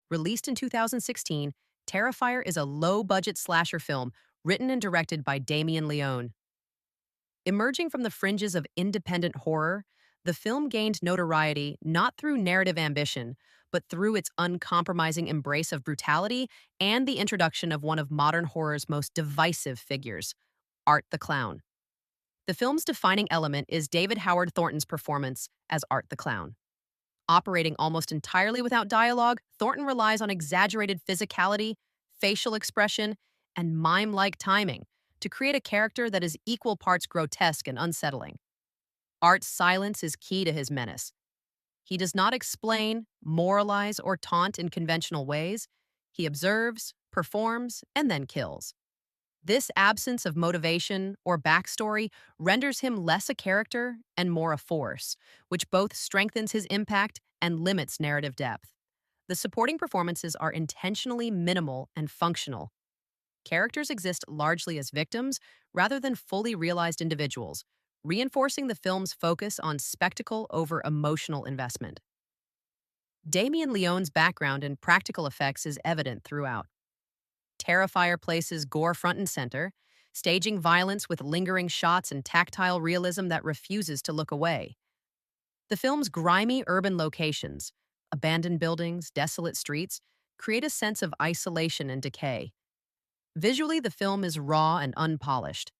Released in 2016, Terrifier is a low-budget slasher film written and directed by Damien Leone. Emerging from the fringes of independent horror, the film gained notoriety not through narrative ambition, but through its uncompromising embrace of brutality and the introduction of one of modern horror's most divisive figures, Art the Clown. The film's defining element is David Howard Thornton's performance as Art the Clown. Operating almost entirely without dialogue, Thornton relies on exaggerated physicality, facial expression, and mime-like timing to create a character that is equal parts grotesque and unsettling. Art's silence is key to his menace. He does not explain, moralize, or taunt in conventional ways. He observes, performs, and then kills. This absence of motivation or backstory renders him less a character and more a force, which both strengthens his impact and limits narrative depth. The supporting performances are intentionally minimal and functional. Characters exist largely as victims rather than fully realized individuals, reinforcing the film's focus on spectacle over emotional investment. Damien Leone's background in practical effects is evident throughout. Terrifier places gore front and center, staging violence with lingering shots and tactile realism that refuses to look away. The film's grimy urban locations, abandoned buildings, desolate streets, create a sense of isolation and decay. Visually, the film is raw and unpolished.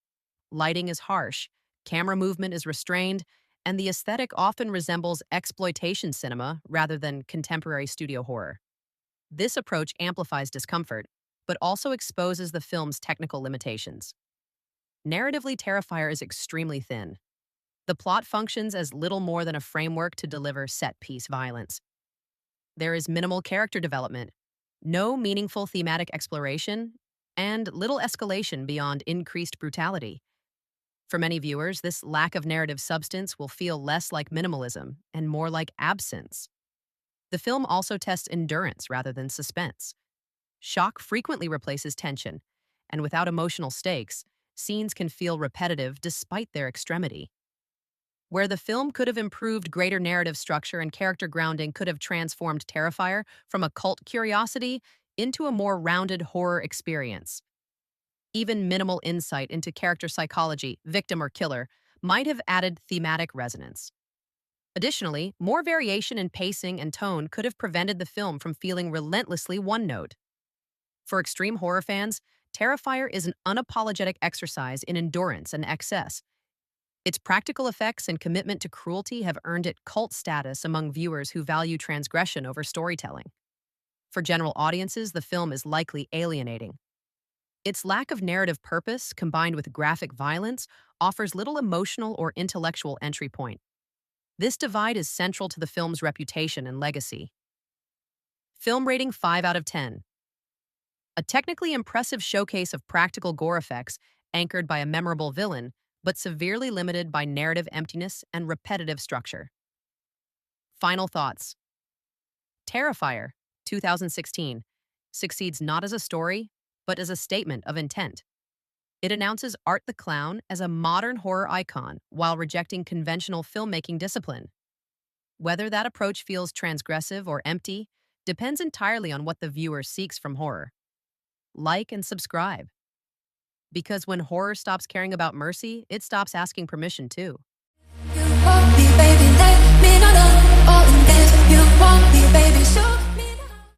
Lighting is harsh, camera movement is restrained, and the aesthetic often resembles exploitation cinema rather than contemporary studio horror. This approach amplifies discomfort, but also exposes the film's technical limitations. Narratively, Terrifier is extremely thin. The plot functions as little more than a framework to deliver set-piece violence. There is minimal character development, no meaningful thematic exploration, and little escalation beyond increased brutality. For many viewers, this lack of narrative substance will feel less like minimalism and more like absence. The film also tests endurance rather than suspense. Shock frequently replaces tension, and without emotional stakes, scenes can feel repetitive despite their extremity. Where the film could have improved, greater narrative structure and character grounding could have transformed Terrifier from a cult curiosity into a more rounded horror experience. Even minimal insight into character psychology, victim or killer, might have added thematic resonance. Additionally, more variation in pacing and tone could have prevented the film from feeling relentlessly one-note. For extreme horror fans, Terrifier is an unapologetic exercise in endurance and excess. Its practical effects and commitment to cruelty have earned it cult status among viewers who value transgression over storytelling. For general audiences, the film is likely alienating. Its lack of narrative purpose, combined with graphic violence, offers little emotional or intellectual entry point. This divide is central to the film's reputation and legacy. Film rating 5 out of 10. A technically impressive showcase of practical gore effects anchored by a memorable villain, but severely limited by narrative emptiness and repetitive structure. Final thoughts. Terrifier, 2016, succeeds not as a story, but as a statement of intent. It announces Art the Clown as a modern horror icon while rejecting conventional filmmaking discipline. Whether that approach feels transgressive or empty depends entirely on what the viewer seeks from horror. Like and subscribe. Because when horror stops caring about mercy, it stops asking permission too.